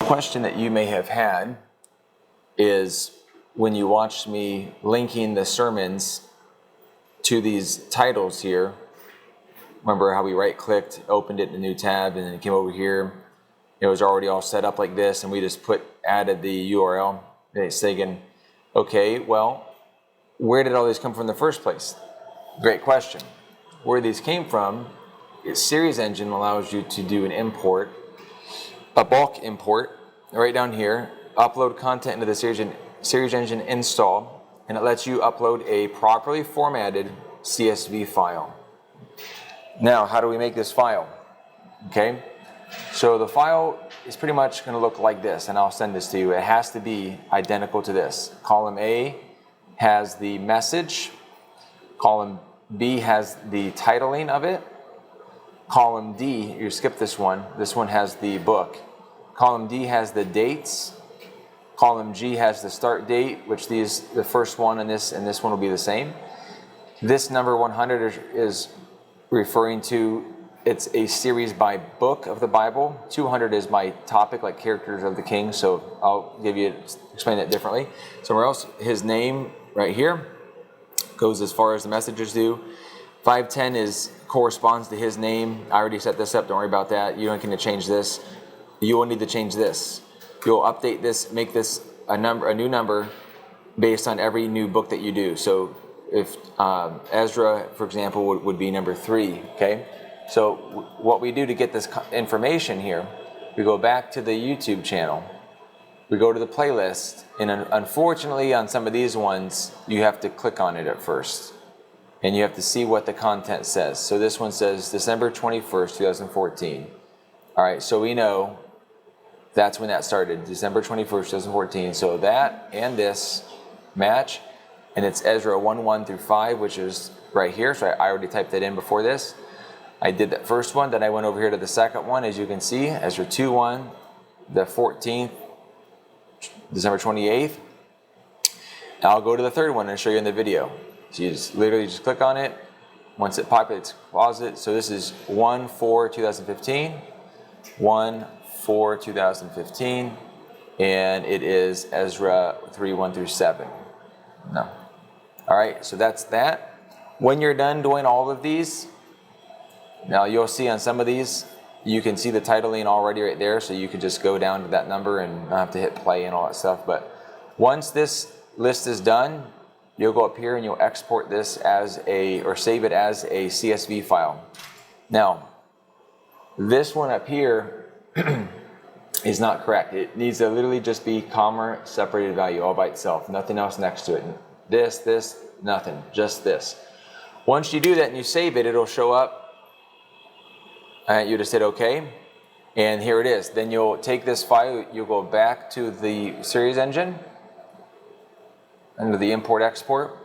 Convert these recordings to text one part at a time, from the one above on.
Question that you may have had is when you watched me linking the sermons to these titles here. Remember how we right-clicked, opened it in a new tab, and then it came over here. It was already all set up like this, and we just added the URL. And it's thinking, okay, well, where did all these come from in the first place? Great question. Where these came from is Series Engine allows you to do an import, a bulk import, right down here, upload content into the Series Engine install, and it lets you upload a properly formatted CSV file. Now, how do we make this file? Okay, so the file is pretty much going to look like this, and I'll send this to you. It has to be identical to this. Column A has the message. Column B has the titling of it. Column D, you skip this one. This one has the book. Column D has the dates. Column G has the start date, which the first one and this one will be the same. This number 100 is referring to, it's a series by book of the Bible. 200 is my topic, like characters of the king, so I'll explain that differently. Somewhere else, his name right here goes as far as the messages do. 510 corresponds to his name. I already set this up, don't worry about that. You don't need to change this. You will need to change this. You'll update this, make this a new number based on every new book that you do. So if Ezra, for example, would be number 3, okay? So what we do to get this information here, we go back to the YouTube channel, we go to the playlist, and unfortunately on some of these ones, you have to click on it at first. And you have to see what the content says. So this one says December 21st, 2014. All right, so we know that's when that started, December 21st, 2014. So that and this match, and it's Ezra 1:1 through 5, which is right here. So I already typed that in before this. I did that first one, then I went over here to the second one, as you can see, Ezra 2:1, the 14th, December 28th. Now I'll go to the third one and show you in the video. So you literally just click on it. Once it populates, pause it. So this is 1/4/2015, 1/4/2015, and it is Ezra 3:1 through 7. No. All right, so that's that. When you're done doing all of these, now you'll see on some of these, you can see the titling already right there, so you can just go down to that number and not have to hit play and all that stuff. But once this list is done, you'll go up here and you'll export this or save it as a CSV file. Now, this one up here is not correct. It needs to literally just be comma separated value all by itself, nothing else next to it. This, nothing, just this. Once you do that and you save it, it'll show up. You just hit OK, and here it is. Then you'll take this file, you'll go back to the Series Engine, under the import export.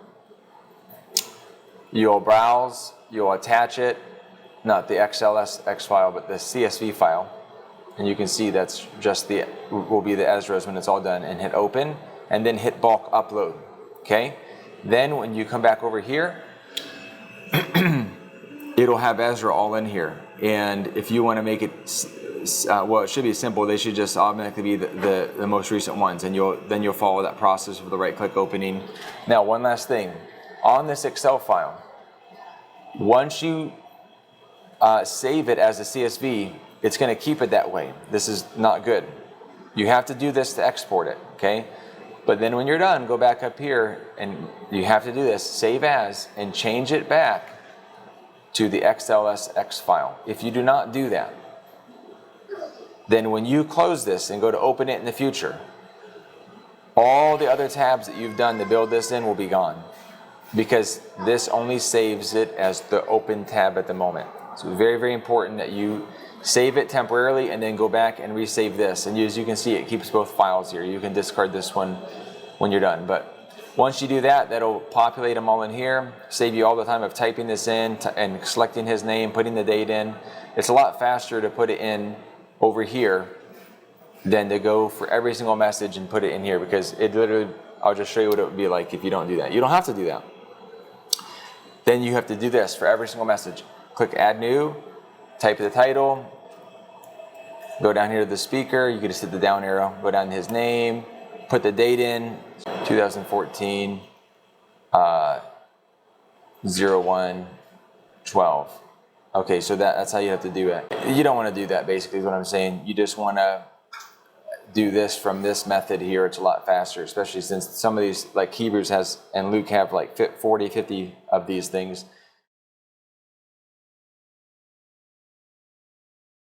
You'll browse, you'll attach it, not the XLSX file, but the CSV file. And you can see that's just will be the Ezra's when it's all done, and hit open, and then hit bulk upload, okay? Then when you come back over here, it'll have Ezra all in here. And if you want to make it, well, it should be simple. They should just automatically be the most recent ones, and then you'll follow that process with the right-click opening. Now, one last thing. On this Excel file, once you save it as a CSV, it's going to keep it that way. This is not good. You have to do this to export it, okay? But then when you're done, go back up here, and you have to do this, save as, and change it back to the XLSX file. If you do not do that, then when you close this and go to open it in the future, all the other tabs that you've done to build this in will be gone, because this only saves it as the open tab at the moment. So very, very important that you save it temporarily and then go back and resave this. And as you can see, it keeps both files here. You can discard this one when you're done. But once you do that, that'll populate them all in here, save you all the time of typing this in and selecting his name, putting the date in. It's a lot faster to put it in over here than to go for every single message and put it in here, because it literally, I'll just show you what it would be like if you don't do that. You don't have to do that. Then you have to do this for every single message. Click Add New, type the title, Go down here to the speaker. You can just hit the down arrow. Go down to his name. Put the date in. 2014. 01/12. Okay, so that's how you have to do it. You don't want to do that, basically, is what I'm saying. You just want to do this from this method here. It's a lot faster, especially since some of these, like Hebrews has and Luke have like 40, 50 of these things.